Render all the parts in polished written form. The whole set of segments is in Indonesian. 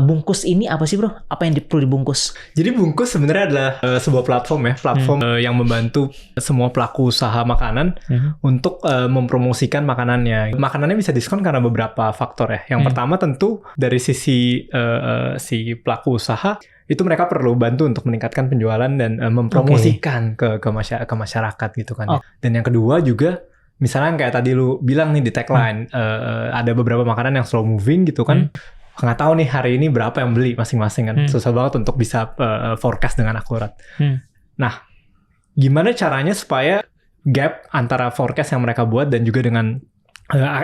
Bungkus ini apa sih bro? Apa yang perlu dibungkus? Jadi Bungkus sebenarnya adalah sebuah platform yang membantu semua pelaku usaha makanan untuk mempromosikan makanannya. Makanannya bisa diskon karena beberapa faktor ya. Yang pertama tentu dari sisi si pelaku usaha itu mereka perlu bantu untuk meningkatkan penjualan dan mempromosikan ke masyarakat gitu kan. Ya. Dan yang kedua juga misalnya kayak tadi lu bilang nih di tagline ada beberapa makanan yang slow moving gitu kan. Nggak tahu nih hari ini berapa yang beli masing-masing kan. Susah banget untuk bisa forecast dengan akurat. Nah, gimana caranya supaya gap antara forecast yang mereka buat dan juga dengan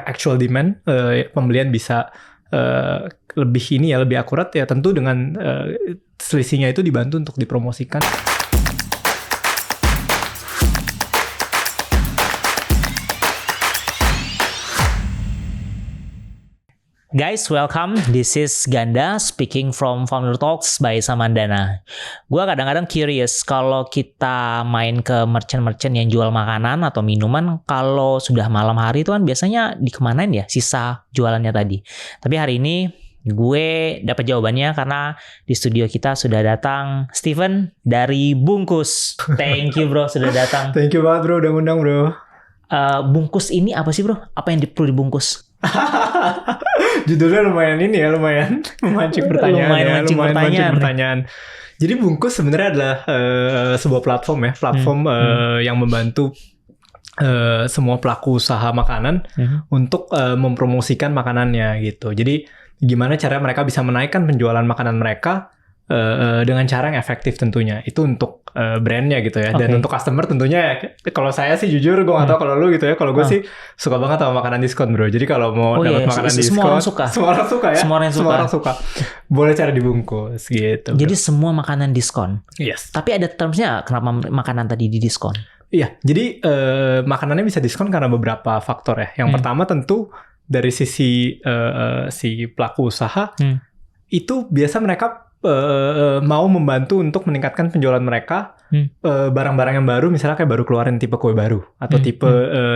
actual demand pembelian bisa lebih akurat ya, tentu dengan selisihnya itu dibantu untuk dipromosikan. Guys, welcome. This is Ganda speaking from Founder Talks by Samandana. Gua kadang-kadang curious kalau kita main ke merchant-merchant yang jual makanan atau minuman, kalau sudah malam hari itu kan biasanya dikemanain ya sisa jualannya tadi. Tapi hari ini gue dapat jawabannya karena di studio kita sudah datang Steven dari Bungkus. Thank you bro sudah datang. Thank you banget bro udah ngundang bro. Bungkus ini apa sih bro? Apa yang perlu dibungkus? Judulnya lumayan memancing pertanyaan. Jadi Bungkus sebenarnya adalah sebuah platform yang membantu semua pelaku usaha makanan untuk mempromosikan makanannya gitu. Jadi gimana cara mereka bisa menaikkan penjualan makanan mereka dengan cara yang efektif tentunya. Itu untuk brandnya gitu ya. Dan untuk customer tentunya kalau saya sih jujur gue gak tahu kalau lu gitu ya. Kalau gue sih suka banget sama makanan diskon bro. Jadi kalau mau dapat makanan diskon semua orang suka. Boleh cara dibungkus gitu. Jadi semua makanan diskon. Yes. Tapi ada termsnya kenapa makanan tadi didiskon? Iya. Jadi makanannya bisa diskon karena beberapa faktor ya. Yang pertama tentu dari sisi si pelaku usaha itu biasa mereka mau membantu untuk meningkatkan penjualan mereka barang-barang yang baru, misalnya kayak baru keluarin tipe kue baru atau tipe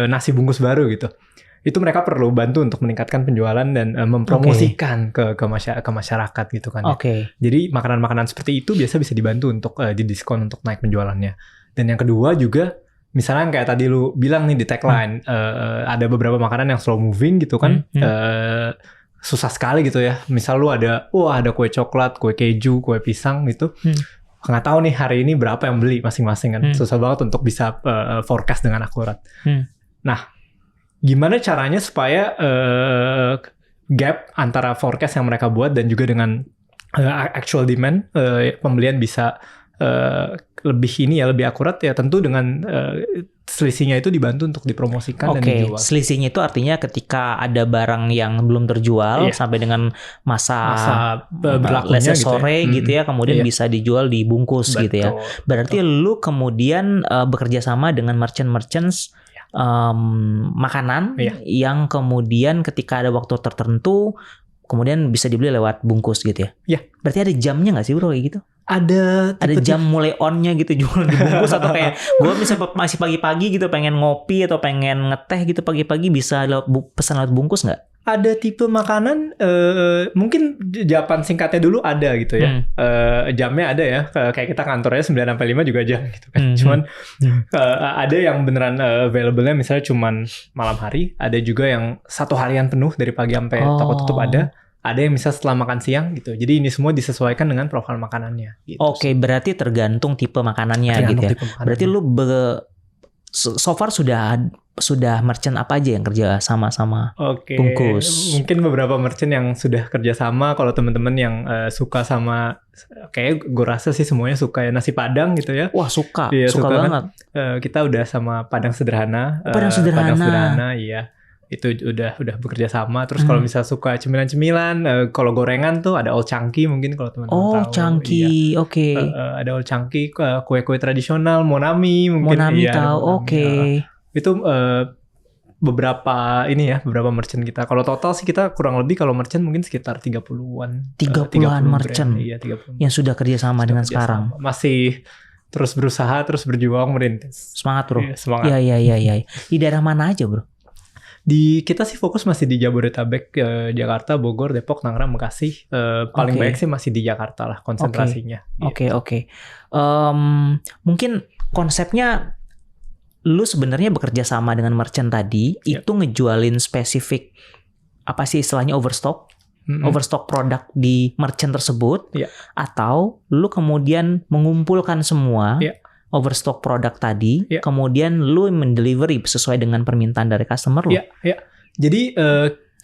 nasi bungkus baru gitu. Itu mereka perlu bantu untuk meningkatkan penjualan dan mempromosikan ke masyarakat gitu kan. Ya. Jadi makanan-makanan seperti itu biasa bisa dibantu untuk didiskon untuk naik penjualannya. Dan yang kedua juga misalnya kayak tadi lu bilang nih di tagline ada beberapa makanan yang slow moving gitu kan. Susah sekali gitu ya. Misal lu ada kue coklat, kue keju, kue pisang gitu. Nggak tahu nih hari ini berapa yang beli masing-masing kan. Susah banget untuk bisa forecast dengan akurat. Nah, gimana caranya supaya gap antara forecast yang mereka buat dan juga dengan actual demand pembelian bisa lebih akurat ya, tentu dengan selisihnya itu dibantu untuk dipromosikan dan dijual. Selisihnya itu artinya ketika ada barang yang belum terjual sampai dengan masa berlakunya sore gitu ya, kemudian bisa dijual dibungkus gitu ya. Berarti lu kemudian bekerja sama dengan merchants makanan yang kemudian ketika ada waktu tertentu kemudian bisa dibeli lewat bungkus gitu ya. Iya. Berarti ada jamnya nggak sih bro kayak gitu? Ada jam mulai on-nya gitu jual dibungkus atau kayak gue misalnya masih pagi-pagi gitu pengen ngopi atau pengen ngeteh gitu pagi-pagi bisa pesan lewat bungkus nggak? Ada tipe makanan mungkin jawaban singkatnya dulu ada gitu ya. Jamnya ada ya. Kayak kita kantornya 9 sampai 5 juga jam gitu kan. Cuman ada yang beneran available-nya misalnya cuman malam hari, ada juga yang satu harian penuh dari pagi sampai toko tutup ada. Ada yang bisa setelah makan siang gitu. Jadi ini semua disesuaikan dengan profil makanannya. Gitu. Berarti tergantung tipe makanannya gitu ya. Berarti lu so far sudah merchant apa aja yang kerja sama Bungkus? Mungkin beberapa merchant yang sudah kerja sama. Kalau teman-teman yang suka sama, kayak gue rasa sih semuanya suka ya nasi Padang gitu ya. Wah suka banget. banget. Kita udah sama Padang Sederhana. Padang Sederhana, iya. Itu udah bekerja sama. Terus kalau misalnya suka cemilan-cemilan, kalau gorengan tuh ada Old Chunky mungkin kalau teman-teman tahu. Old Chunky, ada Old Chunky, kue-kue tradisional, Monami mungkin. Monami tahu, Itu beberapa merchant kita. Kalau total sih kita kurang lebih kalau merchant mungkin sekitar 30-an. 30-an merchant iya, 30. Yang sudah kerja sama dengan sekarang. Masih terus berusaha, terus berjuang merintis. Semangat bro. Iya, semangat. Iya. Di daerah mana aja bro? Kita sih fokus masih di Jabodetabek, Jakarta, Bogor, Depok, Tangerang, Bekasi. Paling banyak sih masih di Jakarta lah konsentrasinya. Oke. Mungkin konsepnya lu sebenarnya bekerja sama dengan merchant tadi, itu ngejualin spesifik apa sih istilahnya overstock produk di merchant tersebut, atau lu kemudian mengumpulkan semua overstock produk tadi, kemudian lu mendelivery sesuai dengan permintaan dari customer lu. Jadi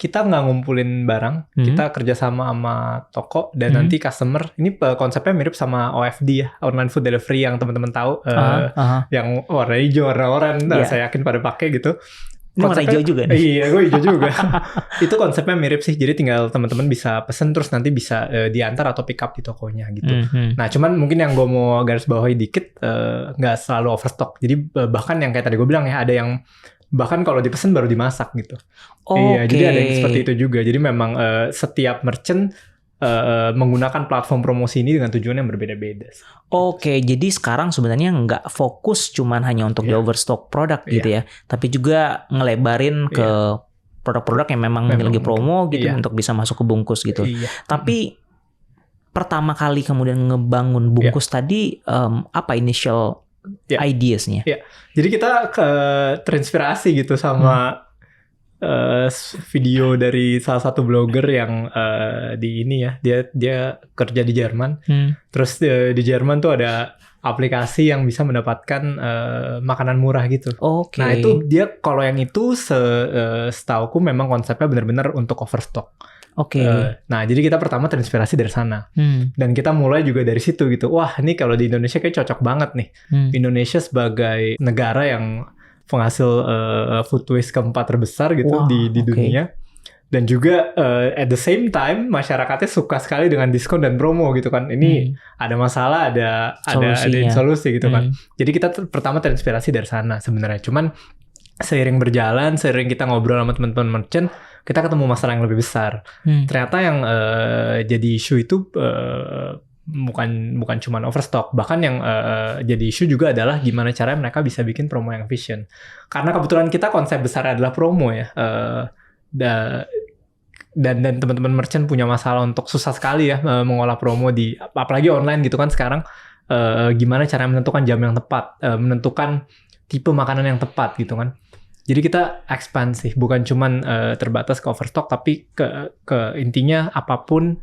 kita nggak ngumpulin barang, kita kerjasama sama toko dan nanti customer. Ini konsepnya mirip sama OFD ya, online food delivery yang teman-teman tahu, yang warna hijau, warna oranye. Saya yakin pada pakai gitu. Ini warna hijau juga nih. Iya, gue hijau juga. Itu konsepnya mirip sih. Jadi tinggal teman-teman bisa pesen terus nanti bisa diantar atau pick up di tokonya gitu. Nah, cuman mungkin yang gue mau garis bawahi dikit, nggak selalu overstock. Jadi bahkan yang kayak tadi gue bilang ya, ada yang bahkan kalau dipesan baru dimasak gitu. Iya, jadi ada yang seperti itu juga. Jadi memang setiap merchant menggunakan platform promosi ini dengan tujuan yang berbeda-beda. Oke, jadi sekarang sebenarnya nggak fokus cuman hanya untuk di overstock produk gitu ya, tapi juga ngelebarin ke produk-produk yang memang lagi promo gitu untuk bisa masuk ke bungkus gitu. Tapi pertama kali kemudian ngebangun bungkus tadi, apa initial ideas-nya? Jadi kita terinspirasi gitu sama video dari salah satu blogger yang di ini ya, dia kerja di Jerman. Terus di Jerman tuh ada aplikasi yang bisa mendapatkan makanan murah gitu. Nah itu dia kalau yang itu setauku memang konsepnya benar-benar untuk overstock. Nah jadi kita pertama terinspirasi dari sana dan kita mulai juga dari situ gitu. Wah ini kalau di Indonesia kayak cocok banget nih. Indonesia sebagai negara yang penghasil food waste keempat terbesar gitu di dunia. Dan juga at the same time masyarakatnya suka sekali dengan diskon dan promo gitu kan. Ini ada masalah, ada solusi gitu kan. Jadi kita pertama terinspirasi dari sana sebenarnya. Cuman seiring berjalan, seiring kita ngobrol sama teman-teman merchant, kita ketemu masalah yang lebih besar. Ternyata yang jadi isu itu bukan cuma overstock, bahkan yang jadi isu juga adalah gimana caranya mereka bisa bikin promo yang efisien. Karena kebetulan kita konsep besar adalah promo ya, dan teman-teman merchant punya masalah untuk susah sekali ya mengolah promo di apalagi online gitu kan sekarang. Gimana cara menentukan jam yang tepat, menentukan tipe makanan yang tepat gitu kan. Jadi kita ekspansif, bukan cuman terbatas ke overstock, tapi ke intinya apapun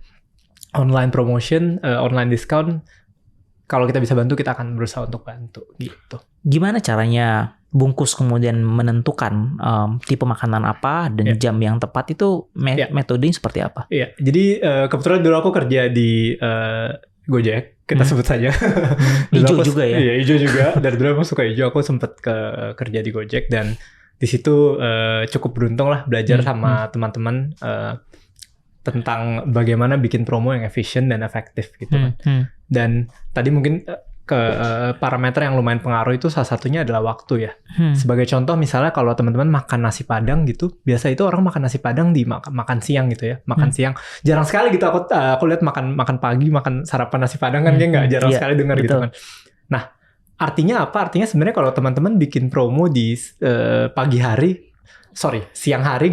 online promotion, online discount, kalau kita bisa bantu, kita akan berusaha untuk bantu gitu. Gimana caranya bungkus kemudian menentukan tipe makanan apa dan jam yang tepat itu metodenya seperti apa? Iya, jadi kebetulan dulu aku kerja di Gojek, kita sebut saja. Hijau juga ya? Iya, hijau juga. Dari dulu aku suka hijau, aku sempat kerja di Gojek dan di situ cukup beruntung lah belajar sama teman-teman tentang bagaimana bikin promo yang efisien dan efektif gitu kan. Dan tadi mungkin parameter yang lumayan pengaruh itu salah satunya adalah waktu ya. Sebagai contoh misalnya kalau teman-teman makan nasi Padang gitu, biasa itu orang makan nasi Padang di makan siang gitu ya. Makan siang. Jarang sekali gitu aku lihat makan pagi, makan sarapan nasi Padang kan dia nggak jarang sekali dengar gitu kan. Nah, artinya apa? Artinya sebenarnya kalau teman-teman bikin promo di siang hari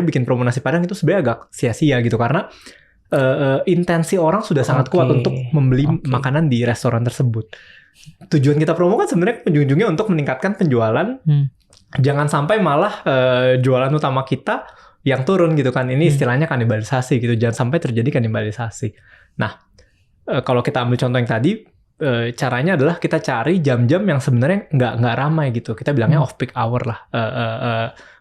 bikin promo nasi Padang itu sebenarnya agak sia-sia gitu karena intensi orang sudah sangat kuat untuk membeli makanan di restoran tersebut. Tujuan kita promo kan sebenarnya ujung-ujungnya untuk meningkatkan penjualan. Jangan sampai malah jualan utama kita yang turun gitu kan. Ini istilahnya kanibalisasi gitu. Jangan sampai terjadi kanibalisasi. Nah, kalau kita ambil contoh yang tadi, caranya adalah kita cari jam-jam yang sebenarnya nggak ramai gitu. Kita bilangnya off peak hour lah.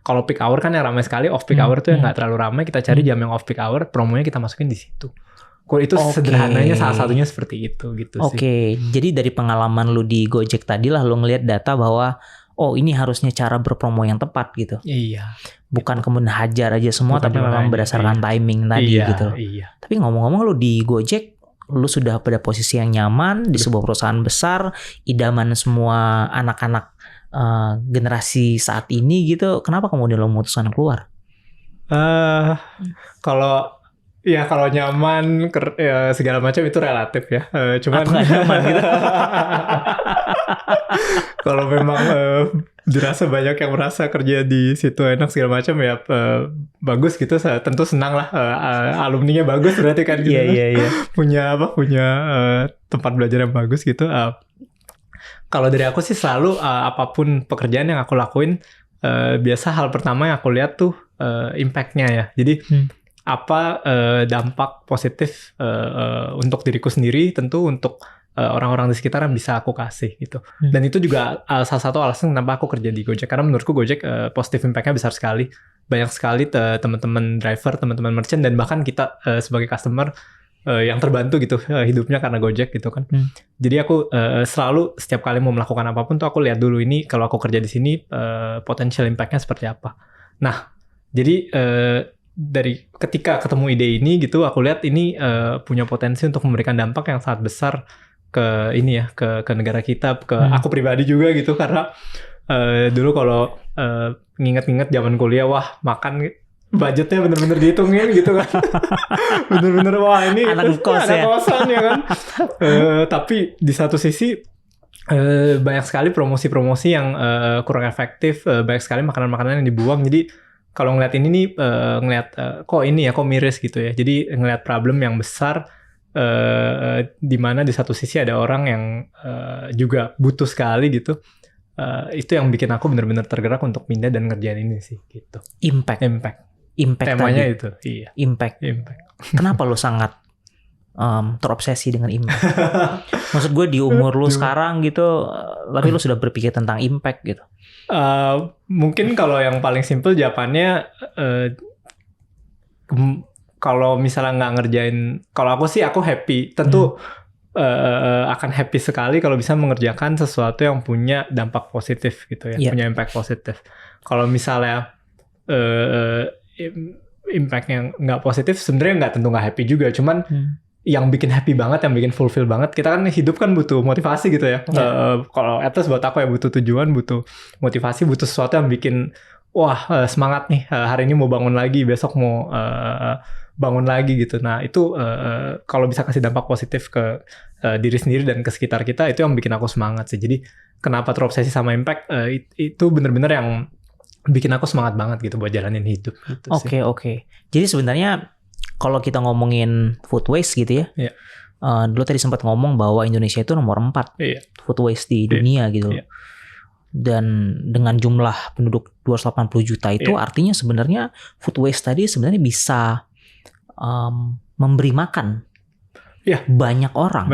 Kalau peak hour kan yang ramai sekali, off peak hour tuh yang nggak terlalu ramai. Kita cari jam yang off peak hour, promonya kita masukin di situ. Itu sederhananya salah satunya seperti itu gitu sih. Jadi dari pengalaman lu di Gojek tadi lah lu ngelihat data bahwa ini harusnya cara berpromo yang tepat gitu. Iya. Bukan kemudian hajar aja semua, tapi memang berdasarkan timing tadi gitu. Iya. Tapi ngomong-ngomong lu di Gojek, lu sudah pada posisi yang nyaman di sebuah perusahaan besar, idaman semua anak-anak generasi saat ini gitu. Kenapa kemudian lo memutuskan keluar? Kalau Ya kalau nyaman ya, segala macam itu relatif ya. Cuman Apa nggak nyaman gitu? kalau memang dirasa banyak yang merasa kerja di situ enak segala macam ya bagus gitu. Tentu senang lah. Alumninya bagus berarti kan gitu. Iya. Punya tempat belajar yang bagus gitu. Kalau dari aku sih selalu apapun pekerjaan yang aku lakuin, biasa hal pertama yang aku lihat tuh impact-nya ya. Jadi apa dampak positif untuk diriku sendiri, tentu untuk orang-orang di sekitar yang bisa aku kasih gitu. Dan itu juga salah satu alasan kenapa aku kerja di Gojek, karena menurutku Gojek positif impact-nya besar sekali. Banyak sekali teman-teman driver, teman-teman merchant, dan bahkan kita sebagai customer yang terbantu gitu hidupnya karena Gojek gitu kan. Jadi aku selalu setiap kali mau melakukan apapun tuh aku lihat dulu ini kalau aku kerja di sini potential impact-nya seperti apa. Nah, jadi dari ketika ketemu ide ini gitu aku lihat ini punya potensi untuk memberikan dampak yang sangat besar ke ini ya, ke negara kita, ke aku pribadi juga gitu, karena dulu kalau nginget-nginget zaman kuliah, wah makan budgetnya bener-bener dihitungin gitu kan. Bener-bener wah ini anak kos ya. kosan ya kan. Tapi di satu sisi banyak sekali promosi-promosi yang kurang efektif, banyak sekali makanan-makanan yang dibuang. Jadi kalau ngeliat ini nih, kok ini ya, kok miris gitu ya. Jadi ngeliat problem yang besar, di mana di satu sisi ada orang yang juga butuh sekali gitu. Itu yang bikin aku benar-benar tergerak untuk pindah dan ngerjain ini sih gitu. Impact Temanya tadi. itu, iya. Impact. Kenapa lo sangat terobsesi dengan impact? Maksud gue di umur lo sekarang gitu, tapi lo sudah berpikir tentang impact gitu. Mungkin kalau yang paling simple jawabannya, kalau misalnya nggak ngerjain, kalau aku sih aku happy. Tentu akan happy sekali kalau bisa mengerjakan sesuatu yang punya dampak positif gitu ya, punya impact positif. Kalau misalnya impact yang nggak positif, sebenarnya tentu nggak happy juga. Cuman yang bikin happy banget, yang bikin fulfill banget, kita kan hidup kan butuh motivasi gitu ya. Kalau at least buat aku ya butuh tujuan, butuh motivasi, butuh sesuatu yang bikin wah semangat nih, hari ini mau bangun lagi, besok mau bangun lagi gitu. Nah itu kalau bisa kasih dampak positif ke diri sendiri dan ke sekitar kita, itu yang bikin aku semangat sih. Jadi kenapa terobsesi sama impact, itu bener-bener yang bikin aku semangat banget gitu buat jalanin hidup gitu. Oke. Jadi sebenarnya kalau kita ngomongin food waste gitu ya, dulu tadi sempat ngomong bahwa Indonesia itu nomor 4 food waste di dunia gitu. Dan dengan jumlah penduduk 280 juta itu artinya sebenarnya food waste tadi sebenarnya bisa memberi makan banyak orang.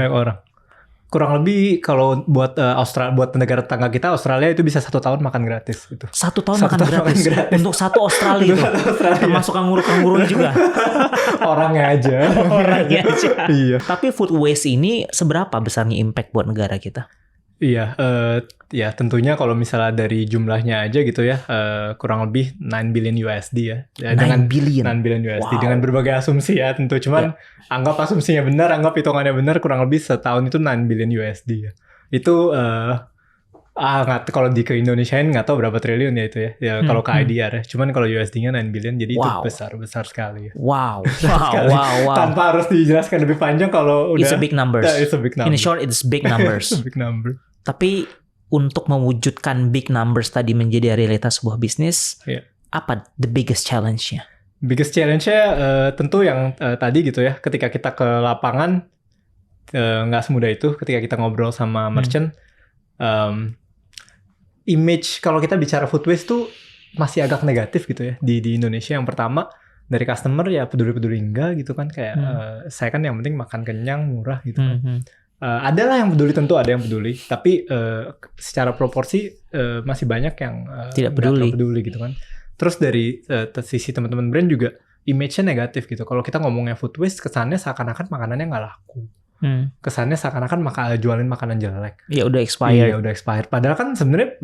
Kurang lebih kalau buat buat negara tetangga kita Australia itu bisa 1 tahun makan gratis gitu. 1 tahun makan gratis untuk satu Australia itu. Termasuk kanguru-kanguru juga. Orangnya aja. Iya. Tapi food waste ini seberapa besarnya impact buat negara kita? Iya, ya tentunya kalau misalnya dari jumlahnya aja gitu ya, kurang lebih 9 billion USD ya. 9 billion USD dengan berbagai asumsi ya tentu. Cuman anggap asumsinya benar, anggap hitungannya benar, kurang lebih setahun itu 9 billion USD ya. Itu kalau ke Indonesiain nggak tahu berapa triliun ya itu ya. Ya kalau ke IDR ya. Cuman kalau USD-nya 9 billion, jadi itu besar sekali ya. Wow. Tanpa harus dijelaskan lebih panjang kalau udah. It's a big numbers. It's a big number. In short, it's big numbers. It's a big number. Tapi untuk mewujudkan big numbers tadi menjadi realitas sebuah bisnis, apa the biggest challenge-nya? Biggest challenge-nya tentu yang tadi gitu ya, ketika kita ke lapangan nggak semudah itu. Ketika kita ngobrol sama merchant, image kalau kita bicara food waste tuh masih agak negatif gitu ya di Indonesia. Yang pertama dari customer ya peduli-peduli enggak gitu kan, kayak saya kan yang penting makan kenyang, murah gitu kan. Adalah yang peduli, tentu ada yang peduli, tapi secara proporsi masih banyak yang tidak peduli gitu kan. Terus dari sisi teman-teman brand juga image-nya negatif gitu. Kalau kita ngomongnya food waste, kesannya seakan-akan makanannya nggak laku. Kesannya seakan-akan jualin makanan jelek. Ya udah expired. Iya udah expired. Padahal kan sebenarnya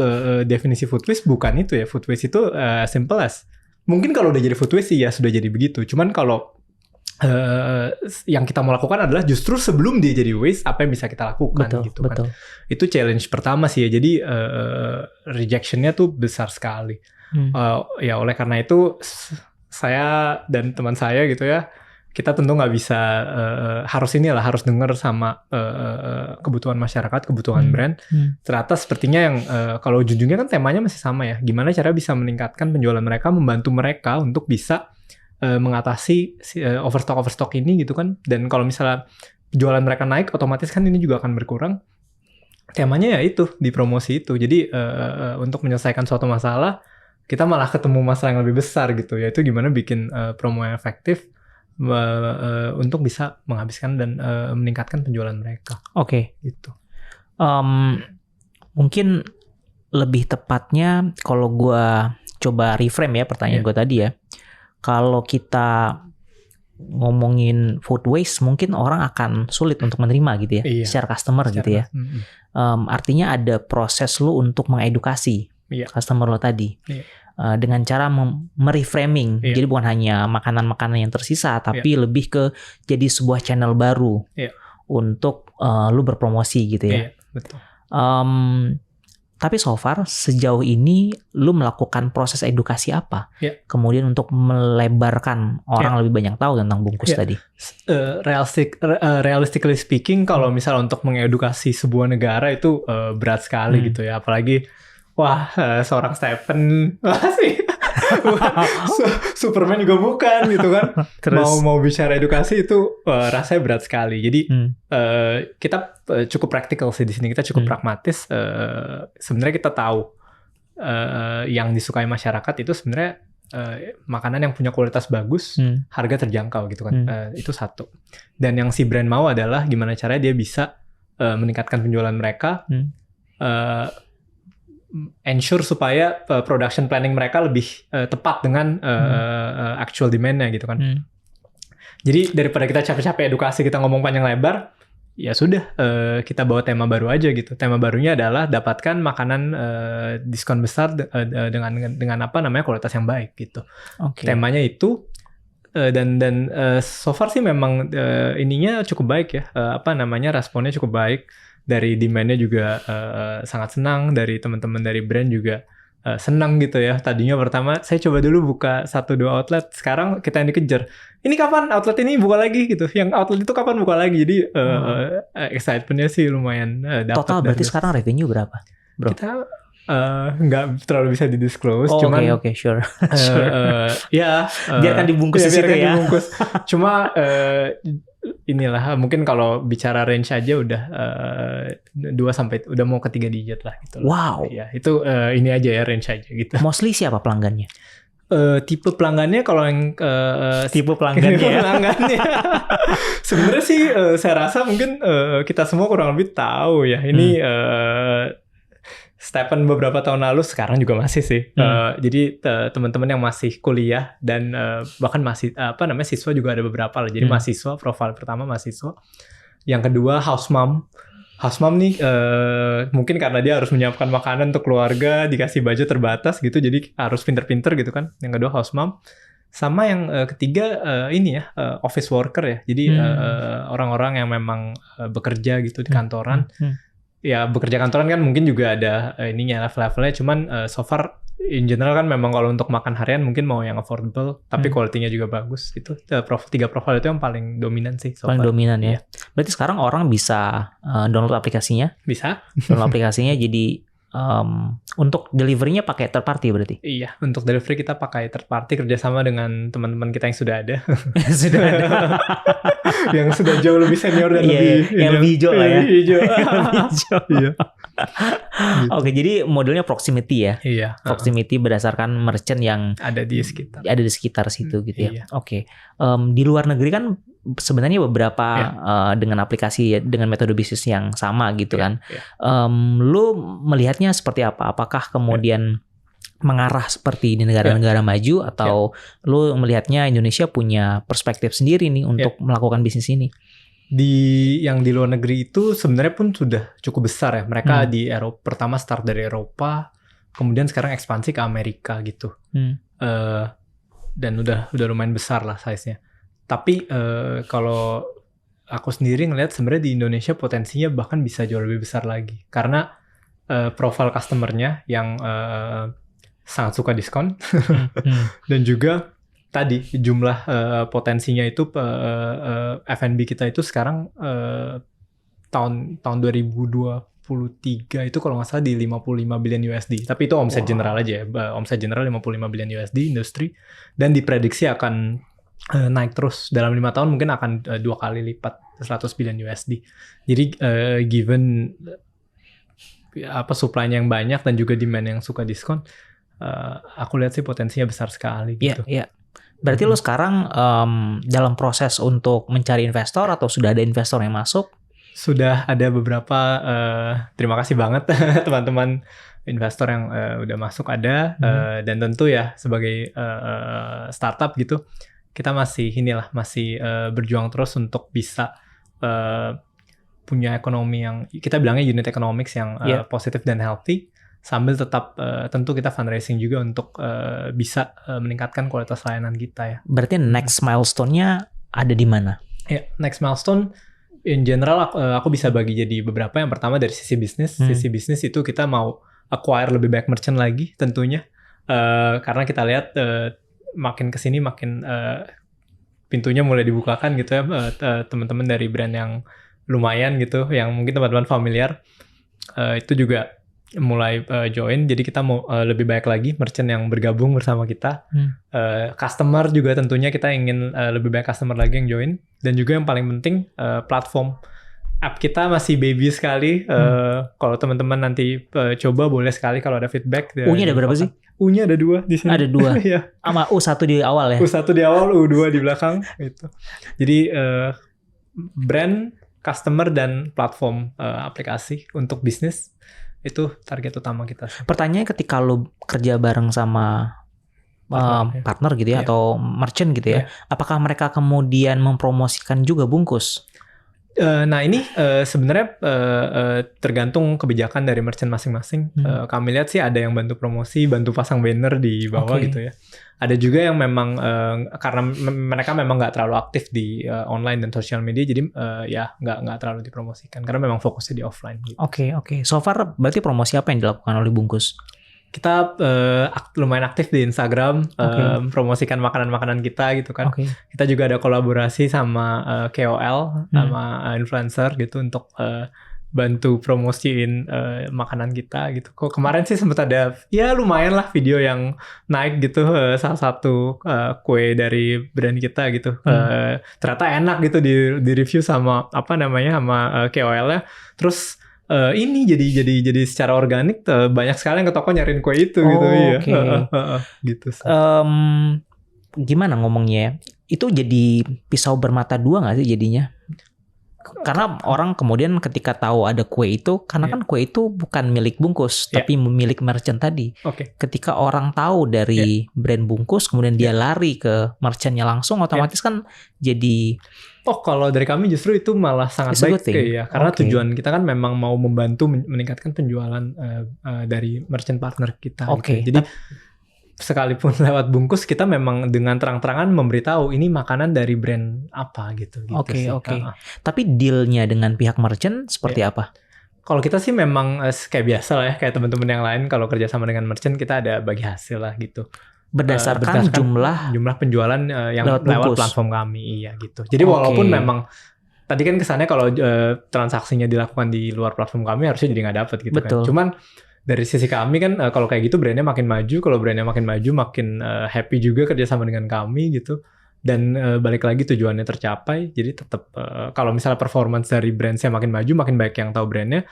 definisi food waste bukan itu ya. Food waste itu simple as. Mungkin kalau udah jadi food waste ya sudah jadi begitu. Cuman kalau yang kita mau lakukan adalah justru sebelum dia jadi waste, apa yang bisa kita lakukan gitu kan. Itu challenge pertama sih ya. Jadi rejection-nya tuh besar sekali. Ya oleh karena itu saya dan teman saya gitu ya, kita tentu nggak bisa harus dengar sama kebutuhan masyarakat, kebutuhan brand. Ternyata sepertinya yang kalau ujung-ujungnya kan temanya masih sama ya. Gimana cara bisa meningkatkan penjualan mereka, membantu mereka untuk bisa mengatasi overstock ini gitu kan. Dan kalau misalnya jualan mereka naik, otomatis kan ini juga akan berkurang. Temanya ya itu, di promosi itu. Jadi untuk menyelesaikan suatu masalah, kita malah ketemu masalah yang lebih besar gitu. Yaitu gimana bikin promo yang efektif untuk bisa menghabiskan dan meningkatkan penjualan mereka. Oke. Gitu. Mungkin lebih tepatnya kalau gue coba reframe ya pertanyaan gue tadi ya. Kalau kita ngomongin food waste, mungkin orang akan sulit untuk menerima gitu ya, secara customer gitu ya. Artinya ada proses lu untuk mengedukasi customer lo tadi. Dengan cara mereframing. Jadi bukan hanya makanan-makanan yang tersisa, tapi lebih ke jadi sebuah channel baru untuk lu berpromosi gitu ya. Betul. Tapi so far sejauh ini lu melakukan proses edukasi apa? Kemudian untuk melebarkan orang lebih banyak tahu tentang bungkus tadi. Realistically speaking, kalau misal untuk mengedukasi sebuah negara itu berat sekali gitu ya. Apalagi seorang Stephen masih Superman juga bukan gitu kan. Mau bicara edukasi itu rasanya berat sekali. Jadi kita cukup praktikal sih di sini. Kita cukup pragmatis. Sebenarnya kita tahu yang disukai masyarakat itu sebenarnya makanan yang punya kualitas bagus, harga terjangkau gitu kan. Itu satu. Dan yang si brand mau adalah gimana caranya dia bisa meningkatkan penjualan mereka. Ensure supaya production planning mereka lebih tepat dengan actual demand-nya gitu kan. Jadi daripada kita capek-capek edukasi, kita ngomong panjang lebar, ya sudah kita bawa tema baru aja gitu. Tema barunya adalah dapatkan makanan diskon besar dengan apa namanya kualitas yang baik gitu. Temanya itu dan so far sih memang ininya cukup baik ya. Responnya cukup baik. Dari demand-nya juga sangat senang, dari teman-teman dari brand juga senang gitu ya. Tadinya pertama saya coba dulu buka 1-2 outlet, sekarang kita yang dikejar. Ini kapan outlet ini buka lagi gitu? Yang outlet itu kapan buka lagi? Jadi excitement-nya sih lumayan dapat. Total berarti sekarang revenue berapa, bro? Kita nggak terlalu bisa didisclose, cuman sure. Biarkan dibungkus di situ ya. Dibungkus. Cuma inilah mungkin kalau bicara range aja udah 2 sampai udah mau ke 3 digit lah gitu. Wow. Ya, itu ini aja ya range aja gitu. Mostly siapa pelanggannya? Tipe pelanggannya kalau yang tipe pelanggannya. Sebenarnya sih saya rasa mungkin kita semua kurang lebih tahu ya. Ini Stephen beberapa tahun lalu, sekarang juga masih sih. Jadi teman-teman yang masih kuliah dan bahkan masih siswa juga ada beberapa lah. Jadi mahasiswa, profil pertama mahasiswa. Yang kedua house mom. House mom nih mungkin karena dia harus menyiapkan makanan untuk keluarga, dikasih budget terbatas gitu, jadi harus pinter-pinter gitu kan. Yang kedua house mom. Sama yang ketiga office worker ya. Jadi orang-orang yang memang bekerja gitu di kantoran. Ya bekerja kantoran kan mungkin juga ada level-levelnya, cuman so far in general kan memang kalau untuk makan harian mungkin mau yang affordable tapi quality-nya juga bagus. Itu 3 profil itu yang paling dominan sih so far. Paling dominan ya. Berarti sekarang orang bisa download aplikasinya? Bisa. Download aplikasinya jadi untuk delivery-nya pakai third party berarti? Iya, untuk delivery kita pakai third party kerjasama dengan teman-teman kita yang sudah ada. Sudah ada. Yang sudah jauh lebih senior dan lebih hijau lah ya. Hijau. Iya. Oke, jadi modelnya proximity ya. Iya. Proximity berdasarkan merchant yang ada di sekitar. Ada di sekitar situ gitu ya. Iya. Oke. Di luar negeri kan sebenarnya beberapa dengan aplikasi dengan metode bisnis yang sama gitu kan. Lu melihatnya seperti apa? Apakah kemudian mengarah seperti di negara-negara maju atau lu melihatnya Indonesia punya perspektif sendiri nih untuk melakukan bisnis ini? Yang di luar negeri itu sebenarnya pun sudah cukup besar ya. Mereka di Eropa pertama start dari Eropa, kemudian sekarang ekspansi ke Amerika gitu. Dan udah lumayan besar lah size-nya. Tapi kalau aku sendiri ngelihat sebenarnya di Indonesia potensinya bahkan bisa jauh lebih besar lagi. Karena profil customer-nya yang sangat suka diskon dan juga tadi jumlah potensinya itu F&B kita itu sekarang tahun 2023 itu kalau nggak salah di 55 billion USD. Tapi itu omset general aja ya. Omset general 55 billion USD industri, dan diprediksi akan naik terus dalam 5 tahun, mungkin akan 2 kali lipat 100 billion USD. Jadi given supply-nya yang banyak dan juga demand yang suka diskon, aku lihat sih potensinya besar sekali gitu. Iya. Berarti lo sekarang dalam proses untuk mencari investor atau sudah ada investor yang masuk? Sudah ada beberapa, terima kasih banget teman-teman investor yang udah masuk ada, dan tentu ya sebagai startup gitu, kita masih berjuang terus untuk bisa punya ekonomi yang kita bilangnya unit economics yang positif dan healthy, sambil tetap tentu kita fundraising juga untuk bisa meningkatkan kualitas layanan kita ya. Berarti next milestone-nya ada di mana? Ya, next milestone in general aku bisa bagi jadi beberapa. Yang pertama dari sisi bisnis. Sisi bisnis itu kita mau acquire lebih banyak merchant lagi tentunya. Karena kita lihat makin kesini makin pintunya mulai dibukakan gitu ya. Teman-teman dari brand yang lumayan gitu, yang mungkin teman-teman familiar, itu juga mulai join. Jadi kita mau lebih banyak lagi merchant yang bergabung bersama kita. Customer juga tentunya kita ingin lebih banyak customer lagi yang join. Dan juga yang paling penting platform. App kita masih baby sekali. Kalau teman-teman nanti coba, boleh sekali kalau ada feedback. U-nya ada berapa sih? U-nya ada 2 di sini. Ada 2. Iya. Sama U1 di awal ya? U1 di awal, U2 di belakang gitu. Jadi brand, customer, dan platform aplikasi untuk bisnis itu target utama kita. Pertanyaannya, ketika lo kerja bareng sama partner gitu ya, atau merchant gitu ya, apakah mereka kemudian mempromosikan juga bungkus? Nah ini sebenarnya tergantung kebijakan dari merchant masing-masing. Kami lihat sih ada yang bantu promosi, bantu pasang banner di bawah gitu ya. Ada juga yang memang karena mereka memang nggak terlalu aktif di online dan social media, jadi ya nggak terlalu dipromosikan karena memang fokusnya di offline. Gitu. Oke. So far berarti promosi apa yang dilakukan oleh Bungkus? Kita lumayan aktif di Instagram, promosikan makanan-makanan kita gitu kan. Kita juga ada kolaborasi sama KOL, sama influencer gitu untuk bantu promosiin makanan kita gitu. Kok kemarin sih sempat ada ya lumayan lah video yang naik gitu, salah satu kue dari brand kita gitu. Ternyata enak gitu di review sama sama KOL-nya. Terus ini jadi secara organik banyak sekali yang ke toko nyariin kue itu gitu. Gitu. Gimana ngomongnya ya? Itu jadi pisau bermata dua nggak sih jadinya? Karena orang kemudian ketika tahu ada kue itu, karena kan kue itu bukan milik Bungkus, tapi milik merchant tadi. Ketika orang tahu dari brand Bungkus, kemudian dia lari ke merchantnya langsung, otomatis kan jadi... Oh, kalau dari kami justru itu malah sangat baik ya, karena tujuan kita kan memang mau membantu meningkatkan penjualan dari merchant partner kita. Gitu. Jadi sekalipun lewat Bungkus, kita memang dengan terang-terangan memberitahu ini makanan dari brand apa gitu. Oke. Tapi dealnya dengan pihak merchant seperti apa? Kalau kita sih memang kayak biasa lah ya, kayak teman-teman yang lain kalau kerja sama dengan merchant kita ada bagi hasil lah gitu. Berdasarkan jumlah penjualan yang lewat platform kami, iya gitu. Jadi walaupun memang tadi kan kesannya kalau transaksinya dilakukan di luar platform kami harusnya jadi nggak dapet gitu kan. Cuman dari sisi kami kan kalau kayak gitu brandnya makin maju, kalau brandnya makin maju makin happy juga kerjasama dengan kami gitu. Dan balik lagi tujuannya tercapai, jadi tetap kalau misalnya performance dari brand-nya makin maju, makin baik yang tahu brandnya,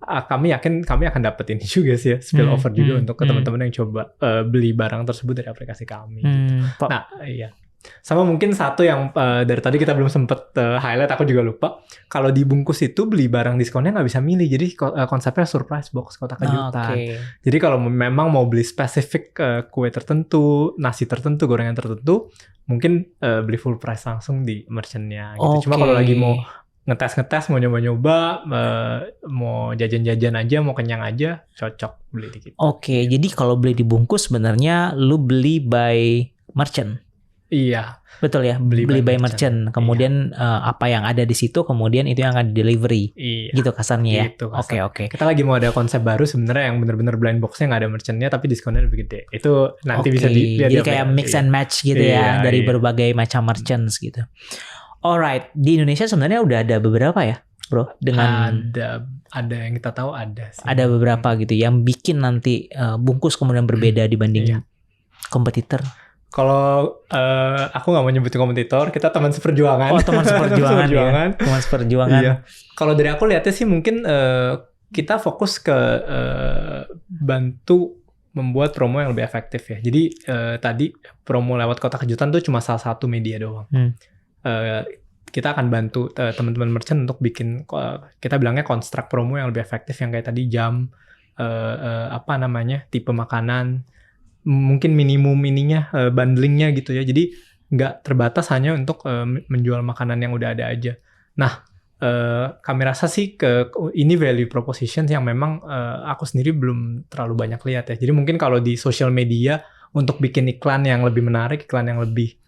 kami yakin kami akan dapat ini juga sih ya, spill over juga untuk ke teman-teman yang coba beli barang tersebut dari aplikasi kami. Gitu. Nah, iya. Sama mungkin satu yang dari tadi kita belum sempet highlight, aku juga lupa. Kalau di Bungkus itu beli barang diskonnya nggak bisa milih, jadi konsepnya surprise box, kotak kejutan. Jadi kalau memang mau beli spesifik kue tertentu, nasi tertentu, gorengan tertentu, mungkin beli full price langsung di merchantnya. Gitu. Cuma kalau lagi mau ngetes, mau nyoba-nyoba, mau jajan-jajan aja, mau kenyang aja, cocok beli di kita. Jadi kalau beli di Bungkus sebenarnya lu beli by merchant. Iya. Betul ya, beli by merchant. Kemudian apa yang ada di situ, kemudian itu yang akan di delivery. Iya. Gitu kasarnya ya. Gitu, Oke. Kita lagi mau ada konsep baru sebenarnya yang bener-bener blind boxnya nggak ada merchantnya tapi diskonnya lebih gede. Itu nanti bisa dilihat. Jadi kayak mix and match gitu ya dari berbagai macam merchants gitu. Alright, di Indonesia sebenarnya udah ada beberapa ya, bro. Dengan ada yang kita tahu ada sih. Ada beberapa gitu yang bikin nanti bungkus kemudian berbeda dibanding kompetitor. Kalau aku nggak mau nyebutin kompetitor, kita teman seperjuangan. Oh, teman seperjuangan. Ya. Teman seperjuangan. Iya. Kalau dari aku lihatnya sih mungkin kita fokus ke bantu membuat promo yang lebih efektif ya. Jadi tadi promo lewat kotak kejutan tuh cuma salah satu media doang. Kita akan bantu teman-teman merchant untuk bikin kita bilangnya konstruk promo yang lebih efektif yang kayak tadi jam tipe makanan, mungkin minimum bundlingnya gitu ya. Jadi nggak terbatas hanya untuk menjual makanan yang udah ada aja. Nah, kami rasa sih ini value proposition yang memang aku sendiri belum terlalu banyak lihat ya. Jadi mungkin kalau di social media untuk bikin iklan yang lebih menarik, iklan yang lebih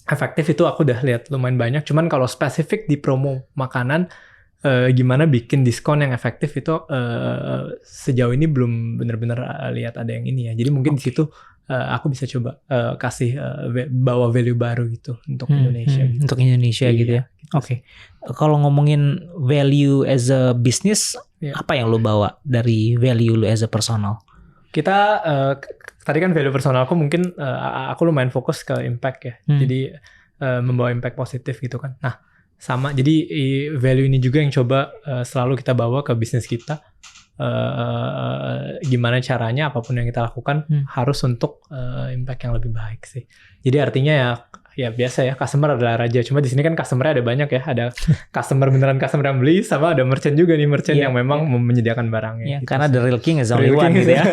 efektif itu aku udah lihat lumayan banyak. Cuman kalau spesifik di promo makanan, gimana bikin diskon yang efektif itu sejauh ini belum benar-benar lihat ada yang ini ya. Jadi mungkin di situ aku bisa coba kasih bawa value baru gitu untuk Indonesia. Gitu. Untuk Indonesia gitu ya. Oke. Kalau ngomongin value as a business, apa yang lo bawa dari value lo as a personal? Kita tadi kan value personalku mungkin aku lumayan fokus ke impact ya. Jadi membawa impact positif gitu kan. Nah, sama jadi value ini juga yang coba selalu kita bawa ke bisnis kita. Gimana caranya apapun yang kita lakukan harus untuk impact yang lebih baik sih. Jadi artinya ya biasa ya, customer adalah raja. Cuma di sini kan customer-nya ada banyak ya. Ada customer beneran customer yang beli, sama ada merchant juga nih, merchant yang memang menyediakan barangnya. Gitu karena sih. the real king is only one gitu ya.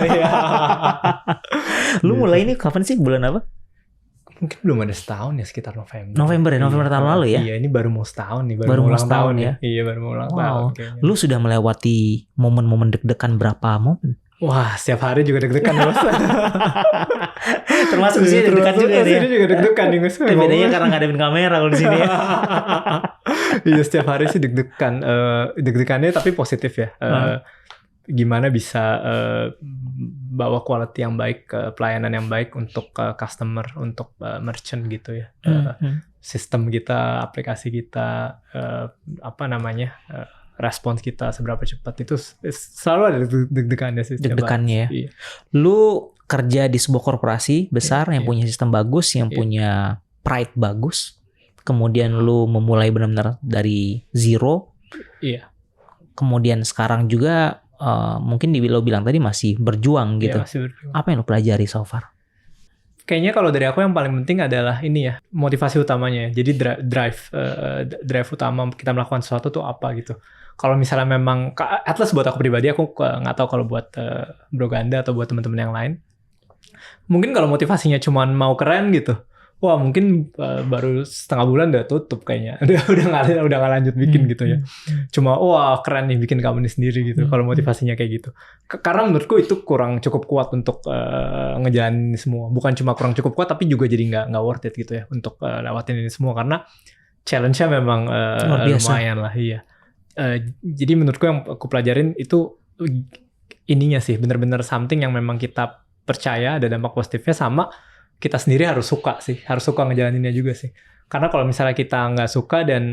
Lu mulai ini kapan sih, bulan apa? Mungkin belum ada setahun ya, sekitar November. November tahun lalu ya? Iya, ini baru mau setahun nih. Baru mau setahun ya? Iya, baru mau ulang tahun kayaknya. Lu sudah melewati momen-momen deg-degan berapa momen? Wah, setiap hari juga deg-degan ya, Mas. Termasuk sih deg-degan juga nih. Sini juga deg-degan nih, Mas. Bedanya karena ngadepin kamera kalau di sini ya. Iya, setiap hari sih deg-degan. Deg-degannya tapi positif ya. Gimana bisa bawa quality yang baik, pelayanan yang baik untuk customer, untuk merchant gitu ya. Sistem kita, aplikasi kita, respons kita seberapa cepat itu selalu ada deg-degannya sih. Deg-degannya ya. Iya. Lu kerja di sebuah korporasi besar yang punya sistem bagus, yang punya pride bagus. Kemudian lu memulai benar-benar dari zero. Iya. Kemudian sekarang juga mungkin lo bilang tadi masih berjuang gitu. Iya, masih berjuang. Apa yang lo pelajari so far? Kayaknya kalau dari aku yang paling penting adalah ini ya, motivasi utamanya. Jadi drive utama kita melakukan sesuatu tuh apa gitu. Kalau misalnya memang, at least buat aku pribadi, aku nggak tahu kalau buat Bro Ganda atau buat teman-teman yang lain. Mungkin kalau motivasinya cuma mau keren gitu, wah mungkin baru setengah bulan udah tutup kayaknya. Udah nggak lanjut bikin gitu ya. Cuma wah keren nih bikin company sendiri gitu. Kalau motivasinya kayak gitu. Karena menurutku itu kurang cukup kuat untuk ngejalanin ini semua. Bukan cuma kurang cukup kuat, tapi juga jadi nggak worth it gitu ya untuk lewatin ini semua. Karena challenge-nya memang lumayan lah. Iya. Jadi menurutku yang aku pelajarin itu ininya sih. Bener-bener something yang memang kita percaya ada dampak positifnya, sama kita sendiri harus suka sih, harus suka ngejalaninnya juga sih. Karena kalau misalnya kita nggak suka dan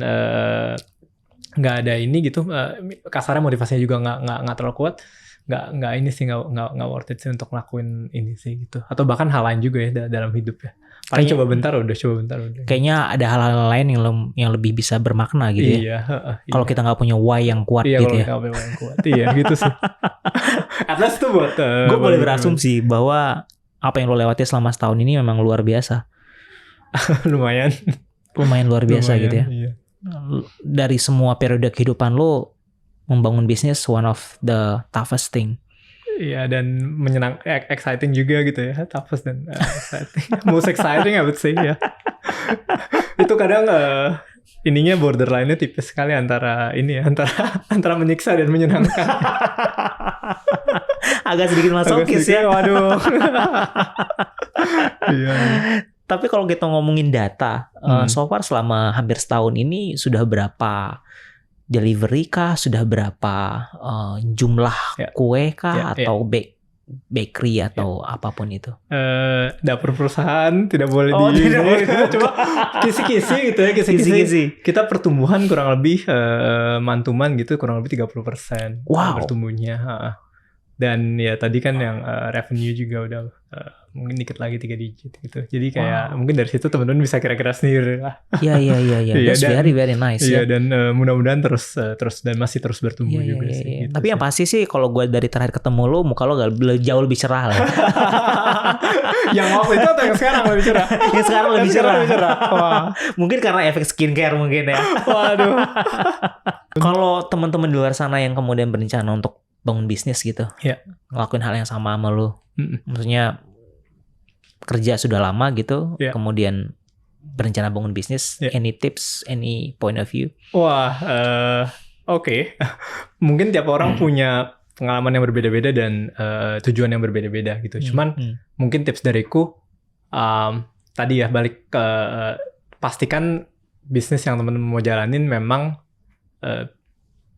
nggak ada ini gitu, kasarnya motivasinya juga nggak terlalu kuat, nggak ini sih, nggak worth it sih untuk ngelakuin ini sih gitu. Atau bahkan hal lain juga ya dalam hidup ya. Paling coba bentar udah. Kayaknya ada hal-hal lain yang lebih bisa bermakna gitu ya. Kalau kita nggak punya why yang kuat gitu ya. Kalau nggak punya why yang kuat, iya gitu sih. At least tuh buat. Gue boleh berasumsi bahwa apa yang lo lewati selama setahun ini memang luar biasa. Lumayan luar biasa gitu ya. Iya. Dari semua periode kehidupan lo, membangun bisnis one of the toughest thing. Iya, dan exciting juga gitu ya. Toughest dan exciting. Most exciting I would say ya. Itu kadang ininya borderline-nya tipis sekali antara menyiksa dan menyenangkan. Agak sedikit masokis ya. Waduh. Iya. Tapi kalau kita ngomongin data, so far selama hampir setahun ini sudah berapa delivery kah? Sudah berapa jumlah kue kah? Atau bakery atau apapun itu? Dapur perusahaan tidak boleh tidak boleh. Cuma kisi-kisi gitu ya, kisi-kisi. Kita pertumbuhan kurang lebih mantuman gitu kurang lebih 30%. Wow. Bertumbuhnya. Dan ya tadi kan yang revenue juga udah mungkin dikit lagi 3 digit gitu. Jadi kayak mungkin dari situ teman-teman bisa kira-kira sendiri lah. Iya. That's very nice. Iya, dan mudah-mudahan terus dan masih terus bertumbuh juga sih. Gitu. Tapi yang pasti sih kalau gue dari terakhir ketemu lo, muka lo jauh lebih cerah lah. Yang waktu itu atau yang sekarang lebih cerah? Yang sekarang lebih cerah. Wah. Mungkin karena efek skincare mungkin ya. Waduh. Kalau teman-teman di luar sana yang kemudian berencana untuk bangun bisnis gitu, ngelakuin hal yang sama lu, maksudnya kerja sudah lama gitu, kemudian berencana bangun bisnis, any tips, any point of view? Wah, oke. Mungkin tiap orang punya pengalaman yang berbeda-beda dan tujuan yang berbeda-beda gitu. Cuman mungkin tips dariku tadi ya balik ke pastikan bisnis yang teman-teman mau jalanin memang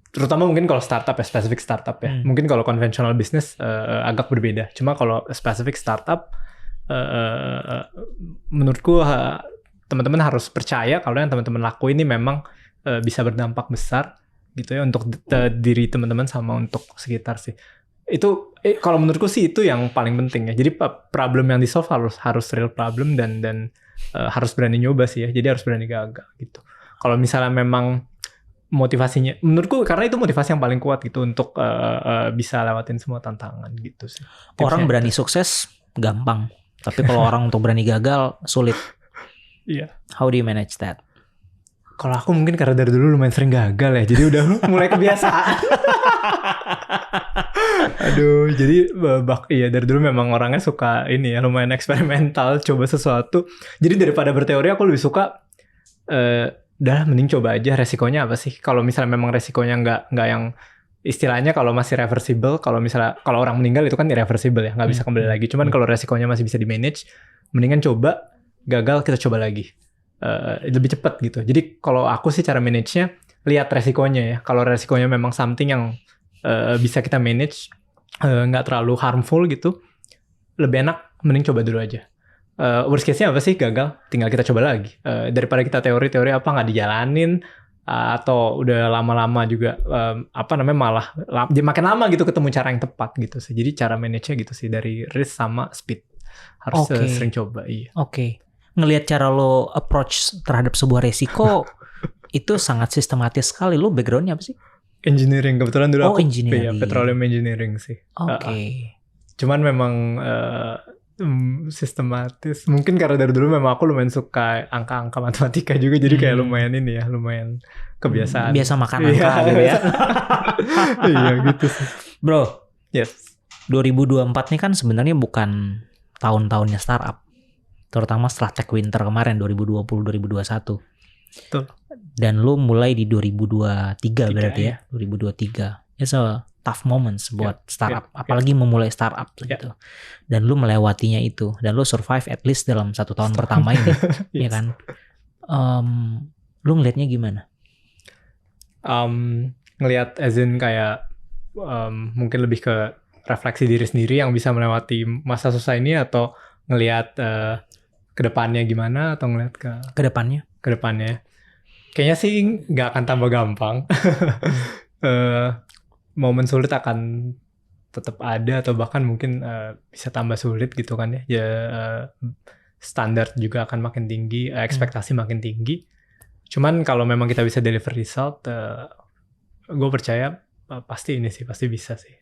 terutama mungkin kalau startup ya, spesifik startup ya. Mungkin kalau konvensional bisnis agak berbeda. Cuma kalau spesifik startup, menurutku teman-teman harus percaya kalau yang teman-teman lakuin ini memang bisa berdampak besar gitu ya untuk diri teman-teman sama untuk sekitar sih. Itu kalau menurutku sih itu yang paling penting ya. Jadi problem yang di-solve harus real problem dan harus berani nyoba sih ya. Jadi harus berani gagal gitu. Kalau misalnya memang motivasinya, menurutku karena itu motivasi yang paling kuat gitu untuk bisa lewatin semua tantangan gitu sih. Orang berani sukses gampang, tapi kalau orang untuk berani gagal sulit. Iya. How do you manage that? Kalau aku mungkin karena dari dulu lumayan sering gagal ya, jadi udah mulai kebiasaan. Aduh, jadi dari dulu memang orangnya suka ini ya, lumayan eksperimental, coba sesuatu. Jadi daripada berteori aku lebih suka udah mending coba aja resikonya apa sih. Kalau misalnya memang resikonya nggak yang istilahnya kalau masih reversible, kalau orang meninggal itu kan irreversible ya, nggak bisa kembali lagi. Cuman kalau resikonya masih bisa di manage, mendingan coba, gagal kita coba lagi. Lebih cepat gitu. Jadi kalau aku sih cara manage-nya lihat resikonya ya. Kalau resikonya memang something yang bisa kita manage, nggak terlalu harmful gitu, lebih enak mending coba dulu aja. Worst case-nya apa sih? Gagal, tinggal kita coba lagi. Daripada kita teori-teori apa nggak dijalanin, atau udah lama-lama juga malah makin lama gitu ketemu cara yang tepat gitu sih. Jadi cara manage-nya gitu sih, dari risk sama speed. Harus sering coba, iya. Oke. Ngelihat cara lo approach terhadap sebuah resiko itu sangat sistematis sekali. Lo background-nya apa sih? Engineering. Kebetulan dulu aku engineering. petroleum engineering sih. Oke. Cuman memang sistematis. Mungkin karena dari dulu memang aku lumayan suka angka-angka matematika juga, jadi kayak lumayan kebiasaan. Biasa makan angka gitu ya. Iya gitu sih. Bro, yes. 2024 nih kan sebenarnya bukan tahun-tahunnya startup. Terutama setelah tech winter kemarin 2020-2021. Betul. Dan lu mulai di 2023 berarti ya. 2023. It's a tough moments buat startup, apalagi memulai startup gitu. Dan lu melewatinya itu, dan lu survive at least dalam 1 tahun pertama ini, ya kan? Lu ngelihatnya gimana? Ngelihat as in kayak mungkin lebih ke refleksi diri sendiri yang bisa melewati masa susah ini, atau ngelihat ke depannya gimana, atau ngelihat ke depannya? Ke depannya. Kayaknya sih nggak akan tambah gampang. Momen sulit akan tetap ada, atau bahkan mungkin bisa tambah sulit gitu kan ya. Standar juga akan makin tinggi, ekspektasi makin tinggi. Cuman kalau memang kita bisa deliver result, gue percaya pasti bisa sih.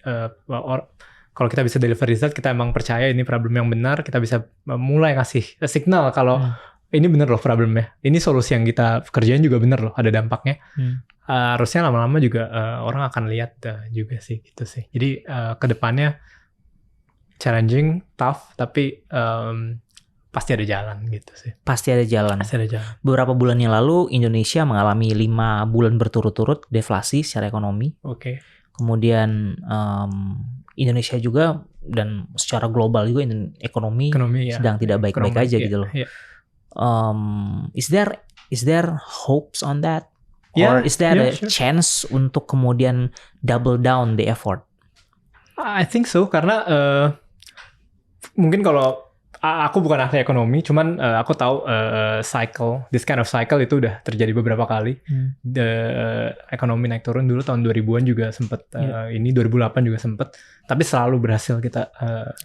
Kalau kita bisa deliver result, kita emang percaya ini problem yang benar, kita bisa mulai ngasih signal kalau ini bener loh problemnya. Ini solusi yang kita kerjain juga bener loh, ada dampaknya. Harusnya lama-lama juga orang akan lihat juga sih gitu sih. Jadi kedepannya challenging, tough, tapi pasti ada jalan gitu sih. Pasti ada jalan. Beberapa bulan yang lalu Indonesia mengalami 5 bulan berturut-turut deflasi secara ekonomi. Oke. Kemudian Indonesia juga dan secara global juga ekonomi ya, sedang tidak baik-baik aja gitu loh. Iya. Is there hopes on that? Yeah, Or is there a sure. chance untuk kemudian double down the effort? I think so, karena mungkin kalau aku bukan ahli ekonomi, cuman aku tahu this kind of cycle itu udah terjadi beberapa kali. Ekonomi naik turun dulu tahun 2000-an juga sempet, ini 2008 juga sempet, tapi selalu berhasil kita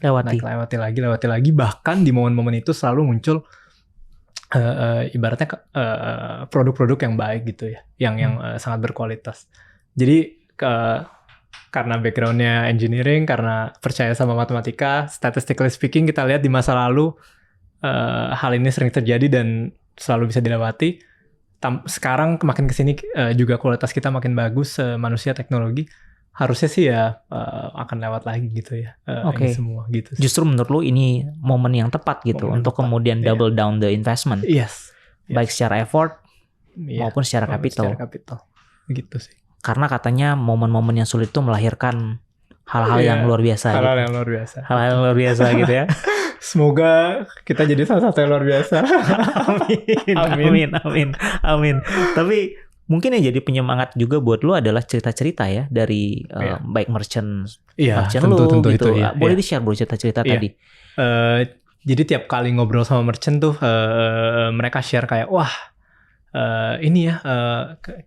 lewati lagi. Bahkan di momen-momen itu selalu muncul ibaratnya produk-produk yang baik gitu ya, yang sangat berkualitas. Jadi karena background-nya engineering, karena percaya sama matematika, statistically speaking kita lihat di masa lalu hal ini sering terjadi dan selalu bisa dilewati. Sekarang makin kesini juga kualitas kita makin bagus, manusia teknologi. Harusnya sih ya akan lewat lagi gitu ya. Ini semua gitu. Justru menurut lu ini momen yang tepat gitu untuk kemudian double down the investment. Yes. Baik secara effort maupun secara capital. Gitu sih. Karena katanya momen-momen yang sulit itu melahirkan hal-hal yang luar biasa. Hal-hal gitu. yang luar biasa. Hal-hal yang luar biasa gitu ya. Semoga kita jadi salah satu yang luar biasa. Amin. Tapi mungkin yang jadi penyemangat juga buat lu adalah cerita-cerita ya dari baik merchant lu tentu gitu. Itu, ya. Boleh di-share bro cerita-cerita tadi. Jadi tiap kali ngobrol sama merchant tuh mereka share kayak wah ini ya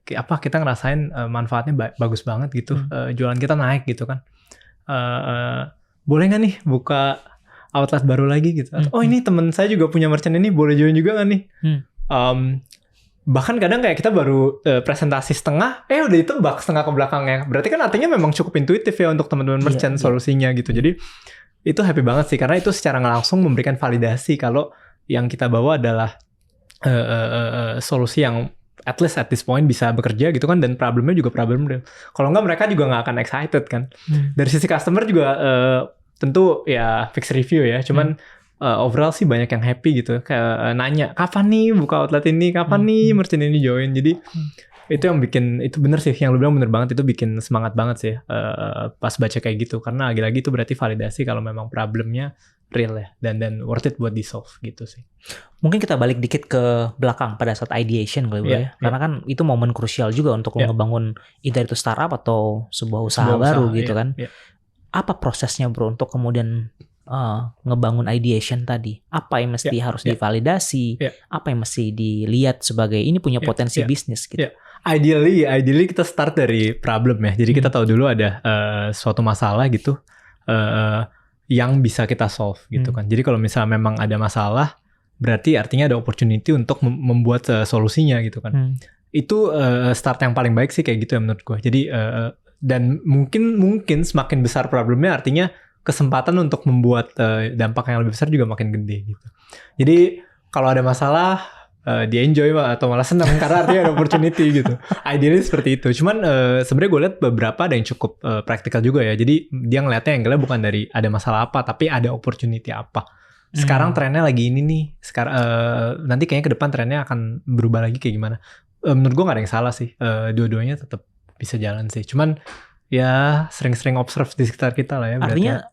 kita ngerasain manfaatnya bagus banget gitu. Jualan kita naik gitu kan. Boleh nggak nih buka outlet baru lagi gitu? Oh ini teman saya juga punya merchant ini, boleh join juga nggak nih? Bahkan kadang kayak kita baru presentasi setengah, udah ditebak setengah ke belakangnya. Berarti kan artinya memang cukup intuitif ya untuk teman-teman merchant solusinya gitu. Jadi itu happy banget sih, karena itu secara langsung memberikan validasi kalau yang kita bawa adalah solusi yang at least at this point bisa bekerja gitu kan, dan problemnya juga problem real. Kalau nggak mereka juga nggak akan excited kan. Dari sisi customer juga tentu ya fix review ya, cuman overall sih banyak yang happy gitu, kayak nanya kapan nih buka outlet ini, kapan nih merchant ini join. Jadi itu yang bikin, itu bener sih yang lu bilang, bener banget, itu bikin semangat banget sih pas baca kayak gitu, karena lagi-lagi itu berarti validasi kalau memang problemnya real ya, dan worth it buat di solve gitu sih. Mungkin kita balik dikit ke belakang pada saat ideation kali ya, karena kan itu momen krusial juga untuk lo ngebangun either itu startup atau sebuah usaha baru gitu kan. Apa prosesnya bro untuk kemudian ngebangun ideation tadi? Apa yang mesti harus divalidasi? Apa yang mesti dilihat sebagai ini punya potensi bisnis gitu? Ideally kita start dari problem ya. Jadi kita tahu dulu ada suatu masalah gitu yang bisa kita solve gitu kan. Jadi kalau misalnya memang ada masalah, berarti artinya ada opportunity untuk membuat solusinya gitu kan. Itu start yang paling baik sih kayak gitu ya menurut gue. Jadi dan mungkin semakin besar problemnya, artinya kesempatan untuk membuat dampak yang lebih besar juga makin gede gitu. Jadi kalau ada masalah dia enjoy atau malah senang karena artinya ada opportunity gitu. Ideally seperti itu. Cuman sebenarnya gue lihat beberapa ada yang cukup praktikal juga ya. Jadi dia ngeliatnya angle-nya bukan dari ada masalah apa, tapi ada opportunity apa. Sekarang trennya lagi ini nih. Sekarang nanti kayaknya ke depan trennya akan berubah lagi kayak gimana. Menurut gue nggak ada yang salah sih. Dua-duanya tetap bisa jalan sih. Cuman ya sering-sering observe di sekitar kita lah ya. Artinya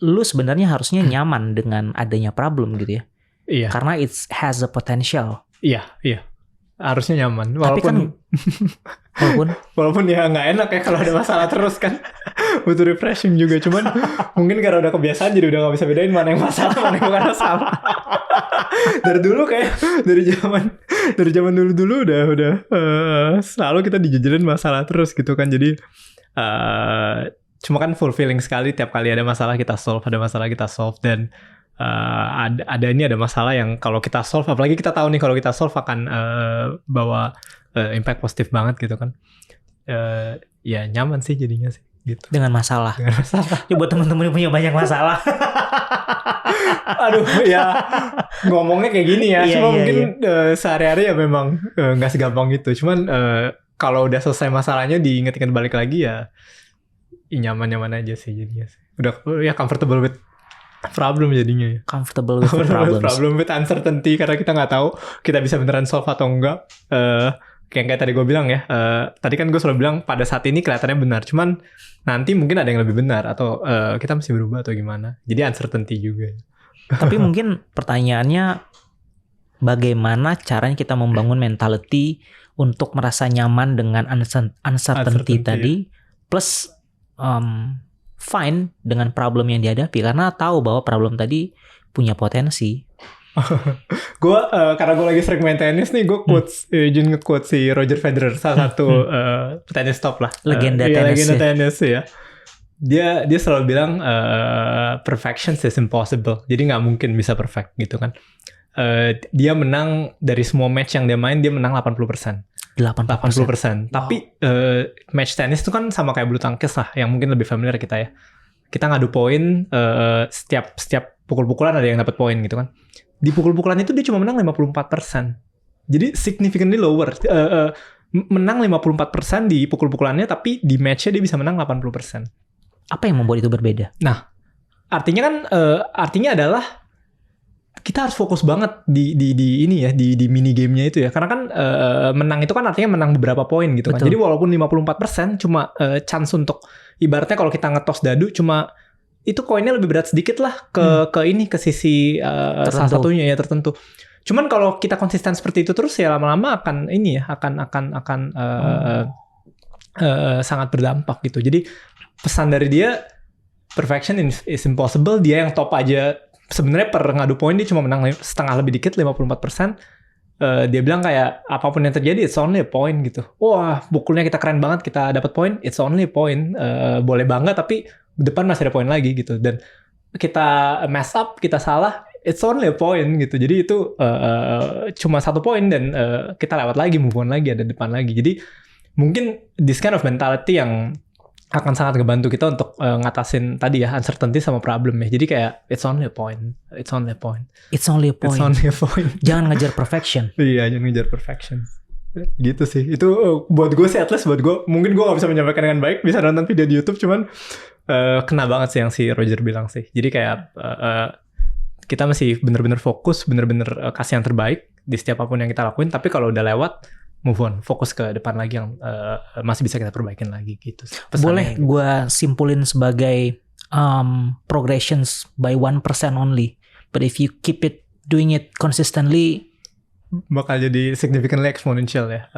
lu sebenarnya harusnya nyaman dengan adanya problem gitu ya. Iya. Karena it has a potential. Iya. Harusnya nyaman. Walaupun walaupun ya nggak enak ya kalau ada masalah terus kan. Butuh refreshing juga. Cuman mungkin karena udah kebiasaan jadi udah nggak bisa bedain mana yang masalah, mana yang bukan masalah. Dari dulu kayak dari zaman dulu udah selalu kita dijejelin masalah terus gitu kan. Jadi cuma kan fulfilling sekali tiap kali ada masalah kita solve, dan ada masalah yang kalau kita solve, apalagi kita tahu nih kalau kita solve akan bawa impact positif banget gitu kan. Ya nyaman sih jadinya sih gitu. Dengan masalah. Ya buat teman-teman yang punya banyak masalah. Aduh ya ngomongnya kayak gini ya. Cuma mungkin sehari-hari ya memang nggak segampang gitu. Cuman kalau udah selesai masalahnya diinget-inget balik lagi ya nyaman-nyaman aja sih jadinya sih. Udah ya comfortable with problem jadinya ya. Comfortable with problems. Problem with uncertainty, karena kita nggak tahu kita bisa beneran solve atau enggak. Kayak tadi gue bilang ya, tadi kan gue selalu bilang pada saat ini kelihatannya benar, cuman nanti mungkin ada yang lebih benar, atau kita mesti berubah atau gimana. Jadi uncertainty juga. Tapi mungkin pertanyaannya, bagaimana caranya kita membangun mentality untuk merasa nyaman dengan uncertainty tadi, plus fine dengan problem yang dihadapi karena tahu bahwa problem tadi punya potensi. Karena gue lagi sering main tenis nih, gue quote si Roger Federer, salah satu tenis top lah, legenda tenis ya. Dia selalu bilang perfection is impossible, jadi nggak mungkin bisa perfect gitu kan. Dia menang dari semua match yang dia main, dia menang 80%. 80%. Tapi match tenis itu kan sama kayak bulu tangkis lah, yang mungkin lebih familiar kita ya. Kita ngadu poin, setiap pukul-pukulan ada yang dapat poin gitu kan. Di pukul-pukulan itu dia cuma menang 54%. Jadi significantly lower. Menang 54% di pukul-pukulannya, tapi di match-nya dia bisa menang 80%. Apa yang membuat itu berbeda? Nah, artinya adalah kita harus fokus banget di ini ya, di mini gamenya itu ya. Karena kan menang itu kan artinya menang beberapa poin gitu kan. Jadi walaupun 54% cuma chance untuk, ibaratnya kalau kita ngetos dadu cuma itu koinnya lebih berat sedikit lah ke sisi salah satunya ya tertentu. Cuman kalau kita konsisten seperti itu terus ya lama-lama akan ini ya akan sangat berdampak gitu. Jadi pesan dari dia, perfection is impossible. Dia yang top aja sebenarnya per ngadu poin dia cuma menang setengah lebih dikit, 54%. Dia bilang kayak apapun yang terjadi it's only a point gitu. Wah, pukulnya kita keren banget, kita dapat poin, it's only a point. Boleh bangga tapi depan masih ada poin lagi gitu. Dan kita mess up, kita salah, it's only a point gitu. Jadi itu cuma 1 poin dan kita lewat lagi, move on lagi, ada depan lagi. Jadi mungkin this kind of mentality yang akan sangat ngebantu kita untuk ngatasin tadi ya uncertainty sama problem ya. Jadi kayak it's only a point. It's only a point. It's only a point. It's only a point. Jangan ngejar perfection. Iya, jangan ngejar perfection. Gitu sih. Itu buat gue sih, at least buat gue. Mungkin gue gak bisa menyampaikan dengan baik. Bisa nonton video di YouTube. Cuman kena banget sih yang si Roger bilang sih. Jadi kayak kita masih bener-bener fokus. Bener-bener kasih yang terbaik di setiap apapun yang kita lakuin. Tapi kalau udah lewat, move on, fokus ke depan lagi yang masih bisa kita perbaikin lagi gitu. Boleh gue simpulin sebagai progressions by 1% only, but if you keep doing it consistently, bakal jadi significantly exponential ya.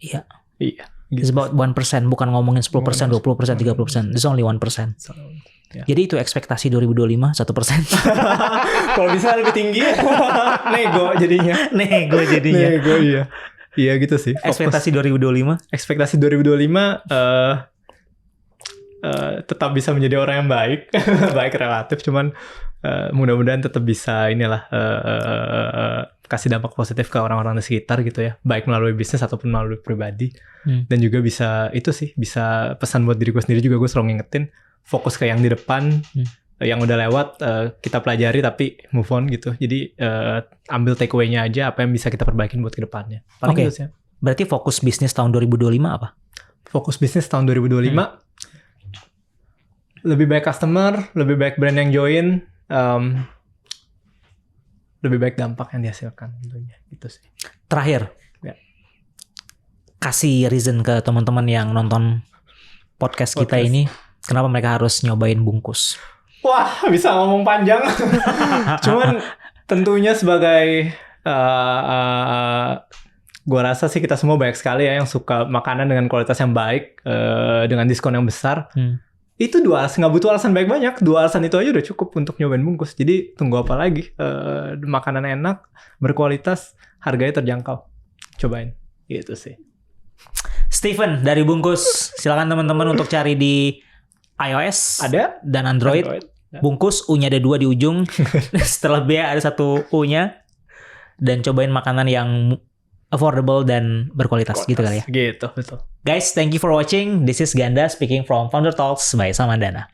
Iya. Gitu. It's about 1%, bukan ngomongin 10%, 20%, 30%. It's only 1%. So, yeah. Jadi itu ekspektasi 2025 1%. Kalau bisa lebih tinggi, nego jadinya. Nego Iya. Iya gitu sih. Ekspektasi 2025? Ekspektasi 2025 tetap bisa menjadi orang yang baik. Baik relatif, cuman mudah-mudahan tetap bisa kasih dampak positif ke orang-orang di sekitar gitu ya. Baik melalui bisnis ataupun melalui pribadi. Dan juga bisa bisa pesan buat diri gue sendiri juga, gue selalu ngingetin fokus ke yang di depan. Yang udah lewat kita pelajari tapi move on gitu. Jadi ambil take away-nya aja, apa yang bisa kita perbaikin buat ke depannya. Oke. Berarti fokus bisnis tahun 2025 apa? Fokus bisnis tahun 2025 lebih baik customer, lebih baik brand yang join, lebih baik dampak yang dihasilkan tentunya. Gitu sih. Terakhir. Ya. Kasih reason ke teman-teman yang nonton podcast kita ini, kenapa mereka harus nyobain bungkus. Wah, bisa ngomong panjang. Cuman tentunya sebagai gue rasa sih kita semua banyak sekali ya yang suka makanan dengan kualitas yang baik, dengan diskon yang besar. Itu 2 alasan, nggak butuh alasan banyak. 2 alasan itu aja udah cukup untuk nyobain bungkus. Jadi tunggu apa lagi? Makanan enak, berkualitas, harganya terjangkau. Cobain. Gitu sih. Steven dari Bungkus. Silakan teman-teman untuk cari di iOS ada dan Android. Bungkus, U-nya ada 2 di ujung. Setelah B ada 1 U-nya. Dan cobain makanan yang affordable dan berkualitas. Gitu kali ya. Gitu, betul. Guys, thank you for watching. This is Ganda speaking from Founder Talks by Samandana.